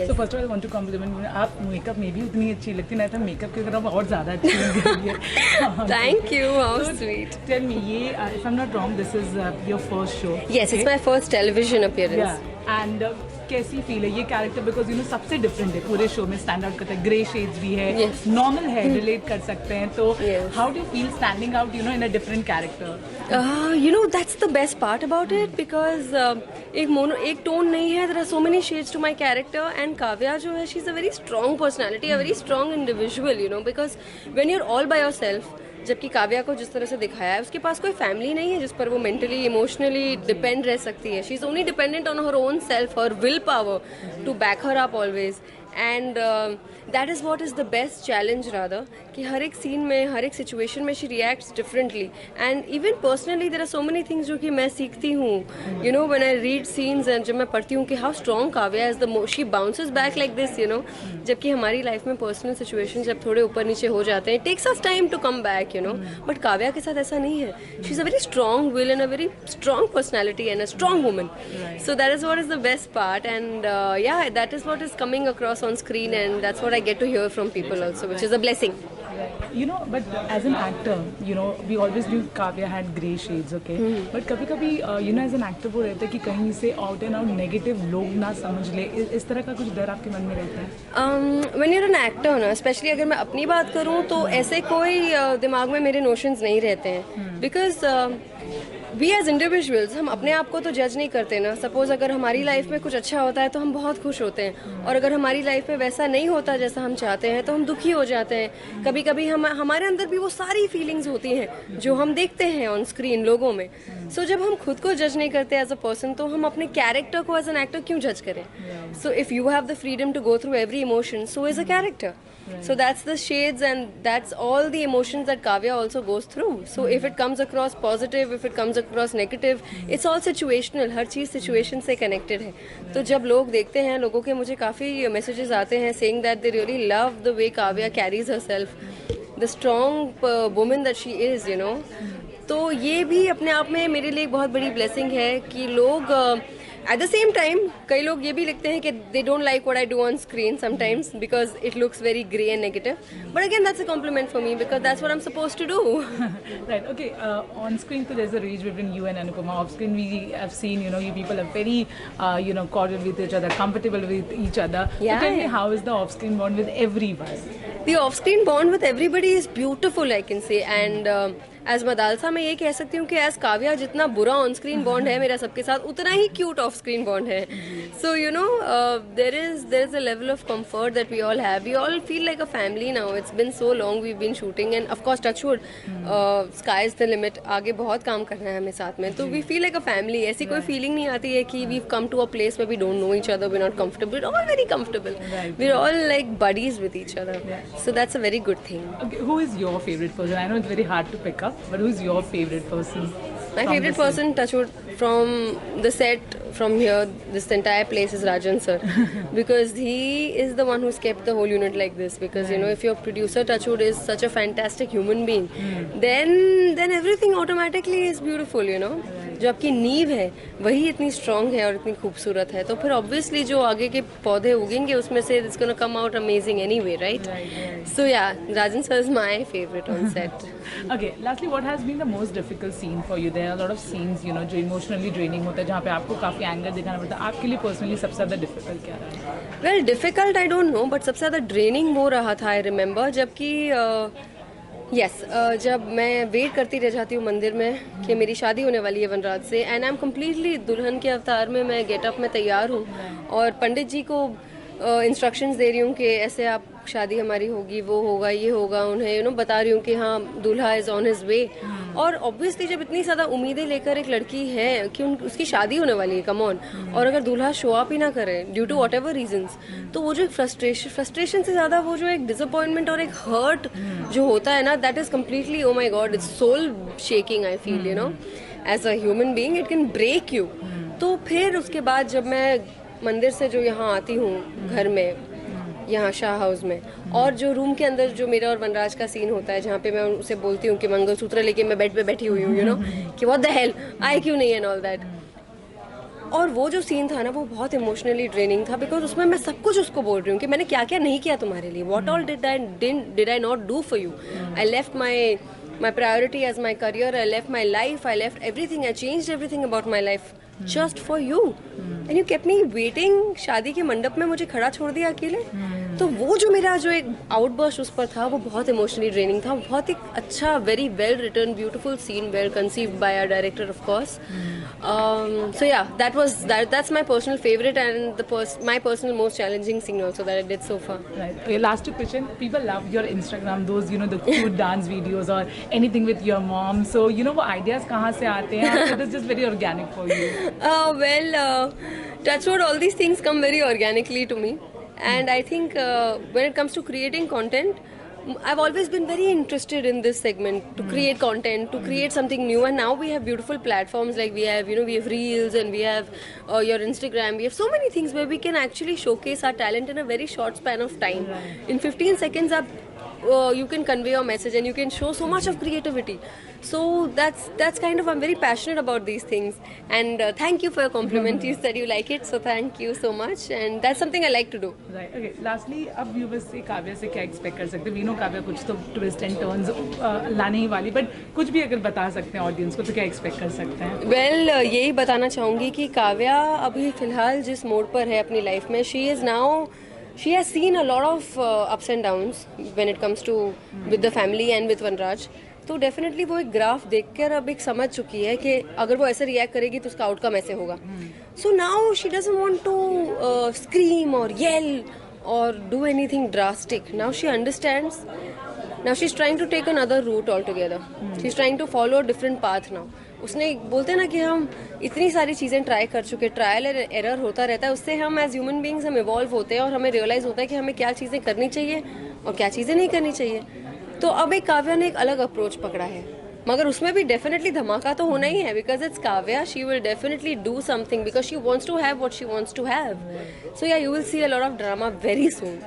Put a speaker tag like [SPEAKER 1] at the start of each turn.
[SPEAKER 1] So first of all I want to compliment, आप makeup में भी उतनी अच्छी लगती है, नहीं तो मेकअप की तरफ और ज़्यादा अच्छी लग रही है।
[SPEAKER 2] Thank you, how sweet.
[SPEAKER 1] Tell me, ये if I am not wrong this is your first show?
[SPEAKER 2] Yes, it's my first television appearance.
[SPEAKER 1] And कैसी फील है ये कैरेक्टर, बिकॉज यू नो सबसे डिफरेंट है पूरे शो में, स्टैंड आउट करता है, ग्रे शेड्स भी है,
[SPEAKER 2] Yes.
[SPEAKER 1] नॉर्मल है, रिलेट कर सकते हैं, तो
[SPEAKER 2] Yes.
[SPEAKER 1] How do feel standing out you know in a different character?
[SPEAKER 2] You know, that's the best part about it because एक टोन नहीं है. There are so many shades to my character, and Kavya जो है, she's a very strong personality, a very strong individual, you know, because when you're all by yourself, जबकि काव्या को जिस तरह से दिखाया है, उसके पास कोई फैमिली नहीं है जिस पर वो मेंटली इमोशनली डिपेंड रह सकती है. She is only dependent on her own self, her will power to back her up always. And that is what is the best challenge rather, कि हर एक सीन में, हर एक सिचुएशन में she reacts differently. And even personally there are so many things जो कि मैं सीखती हूँ, you know, when I read scenes and जब मैं पढ़ती हूँ कि how strong Kavya is, the she bounces back like this, you know. जबकि हमारी लाइफ में पर्सनल सिचुएशन जब थोड़े ऊपर नीचे हो जाते हैं, takes us time to come back, you know. But Kavya के साथ ऐसा नहीं है. She is a very strong will and a very strong personality and a strong woman. So that is what is the best part. And yeah, that is what is coming across on screen, and that's what I get to hear from people also, which is a blessing.
[SPEAKER 1] You know, but as an actor, you know, we always knew Kavya had grey shades, okay? But कभी-कभी, you know, as an actor वो रहता है कि कहीं से out and out negative लोग ना समझ ले, इस तरह का कुछ डर आपके मन में रहता है?
[SPEAKER 2] When you're an actor ना, स्पेशली अगर मैं अपनी बात करूँ तो ऐसे कोई दिमाग में मेरे नोशंस नहीं रहते हैं. बिकॉज वी एज इंडिविजुअल्स, हम अपने आप को तो जज नहीं करते ना. सपोज अगर हमारी लाइफ में कुछ अच्छा होता है तो हम बहुत खुश होते हैं, और अगर हमारी लाइफ में वैसा नहीं होता जैसा हम चाहते हैं तो हम दुखी हो जाते हैं. कभी कभी हमारे अंदर भी वो सारी फीलिंग्स होती हैं जो हम देखते हैं ऑन स्क्रीन लोगों में. सो जब हम खुद को जज नहीं करते एज अ पर्सन, तो हम अपने कैरेक्टर को एज एन एक्टर क्यों जज करें? So if you have the freedom to go through every emotion, so is a character. So that's the shades, and that's all the emotions that Kavya also goes through. So if it comes across positive, if it comes across negative, it's all situational. Her cheese situation से connected है. तो जब लोग देखते हैं, लोगों के मुझे काफ़ी messages आते हैं saying that they really love the way Kavya carries herself, the strong woman that she is, you know. तो ये भी अपने आप में मेरे लिए एक बहुत बड़ी blessing है कि लोग at the same time, कई लोग ये भी लिखते हैं कि they don't like what I do on screen sometimes because it looks very grey and negative. But again, that's a compliment for me because that's what I'm supposed to do.
[SPEAKER 1] Right. Okay. On screen, so there's a range between you and Anupama. Off screen, we have seen, you know, you people are very, you know, cordial with each other, comfortable with each other.
[SPEAKER 2] Yeah.
[SPEAKER 1] So tell me, how is the off-screen bond with everyone?
[SPEAKER 2] The off-screen bond with everybody is beautiful, I can say, and as Madalsa मैं ये कह सकती हूँ कि as Kavya जितना बुरा on screen bond है मेरा सबके साथ, उतना ही क्यूट ऑफ स्क्रीन बॉन्ड है. So you know, there is a level of comfort that we all have. We all feel like a family now. It's been so long we been shooting, and of course touchwood, sky is the limit. आगे बहुत काम करना है हमें साथ में, तो we feel like a family. ऐसी कोई फीलिंग नहीं आती है कि we come to a place में we don't know each other, we not comfortable. All very comfortable. We are all like buddies with each other. So that's a very good thing.
[SPEAKER 1] Okay, who is your favorite person? I know it's very hard to pick up, but who is your favorite person?
[SPEAKER 2] My favorite person, touchwood, from the set, from here, this entire place is Rajan sir, because he is the one who's kept the whole unit like this. Because you know, if your producer touchwood is such a fantastic human being, then everything automatically is beautiful. You know, जो आपकी नींव है वही इतनी strong है और इतनी खूबसूरत है, तो फिर ऑब्वियसली जो आगे के पौधे उगेंगे उसमें से it's gonna come out amazing anyway, right? So yeah, Rajan sir is my favourite on set.
[SPEAKER 1] Okay, lastly, what has been the most difficult scene for you? There are a lot of scenes, you know, जो emotionally draining होता है, जहाँ पे आपको काफ़ी anger दिखाना पड़ता है. आपके लिए पर्सनली सबसे ज़्यादा डिफिकल्ट क्या रहा?
[SPEAKER 2] Well, difficult I don't know, but सबसे ज़्यादा ड्रेनिंग वो रहा था, आई रिमेंबर, जबकि जब मैं वेट करती रह जाती हूँ मंदिर में कि मेरी शादी होने वाली है वनराज से, एंड आई एम कम्प्लीटली दुल्हन के अवतार में, मैं गेटअप में तैयार हूँ और पंडित जी को इंस्ट्रक्शंस दे रही हूँ कि ऐसे आप शादी हमारी होगी, वो होगा, ये होगा, उन्हें यू नो बता रही हूँ कि हाँ दूल्हा इज़ ऑन हिज वे. और ऑब्वियसली जब इतनी ज़्यादा उम्मीदें लेकर एक लड़की है कि उसकी शादी होने वाली है, कम ऑन, और अगर दूल्हा शो अप ही ना करे due to whatever reasons, तो वो जो एक फ्रस्ट्रेशन से ज़्यादा वो जो एक डिसअपॉइंटमेंट और एक हर्ट जो होता है ना, that is completely, oh my god, it's soul shaking. I feel, you know, as a human being it can break you. तो फिर उसके बाद जब मैं मंदिर से जो यहाँ आती हूँ घर में, यहाँ शाह हाउस में, और जो रूम के अंदर जो मेरा और वनराज का सीन होता है, जहाँ पे मैं उसे बोलती हूँ कि मंगलसूत्र लेके मैं बेड पे बैठी हुई हूँ, यू नो, कि व्हाट द हेल, आए क्यों नहीं, एंड ऑल दैट. और वो जो सीन था ना वो बहुत इमोशनली ड्रेनिंग था, बिकॉज उसमें मैं सब कुछ उसको बोल रही हूँ कि मैंने क्या क्या नहीं किया तुम्हारे लिए, what all did I not do for you, I left my priority as my career, I left my life, I left everything, I changed everything about my life just for you, and you kept me waiting. शादी के मंडप में मुझे खड़ा छोड़ दिया अकेले. तो वो जो मेरा जो एक आउटबर्स्ट उस पर था वो बहुत इमोशनली ड्रेनिंग था. बहुत एक अच्छा, very well written, beautiful scene, well conceived by our director of course. So yeah, that's my personal favorite and my personal most challenging scene also that I did so far.
[SPEAKER 1] Right. Okay, last question. People love your Instagram, those the cute dance videos or anything with your mom. So वो ideas कहाँ से आते हैं? It is just very organic for you.
[SPEAKER 2] Touch wood, all these things come very organically to me. And I think when it comes to creating content, I've always been very interested in this segment, to create content, to create something new. And now we have beautiful platforms like we have Reels, and we have your Instagram. We have so many things where we can actually showcase our talent in a very short span of time. In 15 seconds, you can convey your message and you can show so much of creativity. So that's kind of, I'm very passionate about these things. And thank you for your compliment. You said you like it, so thank you so much. And that's something I like to do.
[SPEAKER 1] Right. Okay. Lastly, अब viewers से काव्या से क्या expect कर सकते हैं? We know Kavya कुछ तो twist and turns लाने ही वाली, but कुछ भी अगर बता सकते हैं audience को तो क्या expect कर सकते हैं?
[SPEAKER 2] Well, यही बताना चाहूँगी कि काव्या अभी फिलहाल जिस मोड पर है अपनी लाइफ में, she has seen a lot of ups and downs when it comes to with the family and with Vanraj. तो डेफिनेटली वो एक ग्राफ देखकर अब एक समझ चुकी है कि अगर वो ऐसे रिएक्ट करेगी तो उसका आउटकम ऐसे होगा. So now she doesn't want to scream और येल और do anything drastic. Now she understands. Now she is trying to take another route all together. She is trying to follow a different path. Now उसने बोलते हैं ना कि हम इतनी सारी चीज़ें ट्राई कर चुके, ट्रायल एंड एरर होता रहता है, उससे हम एज ह्यूमन बींग्स हम इवॉल्व होते हैं और हमें रियलाइज़ होता है कि हमें क्या चीज़ें करनी चाहिए और क्या चीज़ें नहीं करनी चाहिए. तो अब एक काव्या ने एक अलग अप्रोच पकड़ा है, मगर उसमें भी डेफिनेटली धमाका तो होना ही है, because it's Kavya. She will definitely do something because she wants to have what she wants to have. So yeah, you will see a lot of drama very soon.